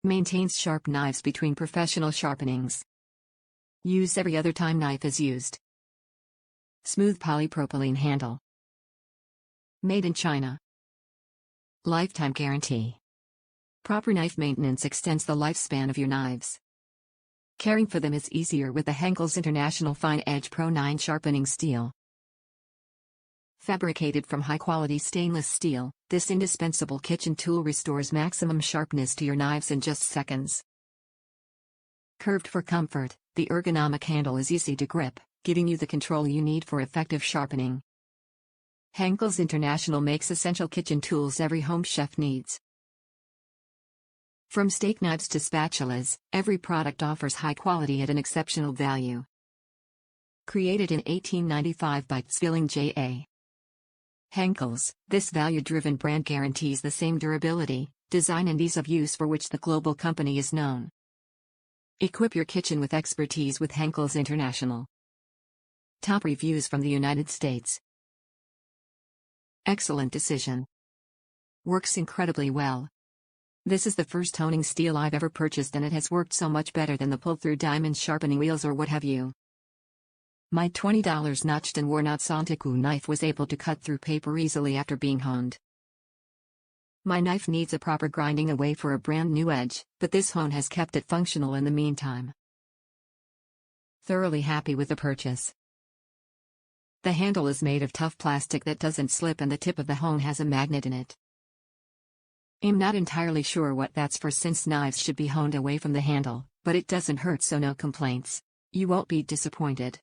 Maintains sharp knives between professional sharpenings. Use every other time knife is used. Smooth polypropylene handle. Made in China. Lifetime guarantee. Proper knife maintenance extends the lifespan of your knives. Caring for them is easier with the Henckels International Fine Edge Pro 9 Sharpening Steel. Fabricated from high-quality stainless steel, this indispensable kitchen tool restores maximum sharpness to your knives in just seconds. Curved for comfort, the ergonomic handle is easy to grip, giving you the control you need for effective sharpening. Henckels International makes essential kitchen tools every home chef needs. From steak knives to spatulas, every product offers high quality at an exceptional value. Created in 1895 by Zwilling J.A. Henckels, this value-driven brand guarantees the same durability, design and ease of use for which the global company is known. Equip your kitchen with expertise with Henckels International. Top reviews from the United States. Excellent decision. Works incredibly well. This is the first toning steel I've ever purchased and it has worked so much better than the pull-through diamond sharpening wheels or what have you. My $20 notched and worn-out Santoku knife was able to cut through paper easily after being honed. My knife needs a proper grinding away for a brand new edge, but this hone has kept it functional in the meantime. Thoroughly happy with the purchase. The handle is made of tough plastic that doesn't slip and the tip of the hone has a magnet in it. I'm not entirely sure what that's for since knives should be honed away from the handle, but it doesn't hurt so no complaints. You won't be disappointed.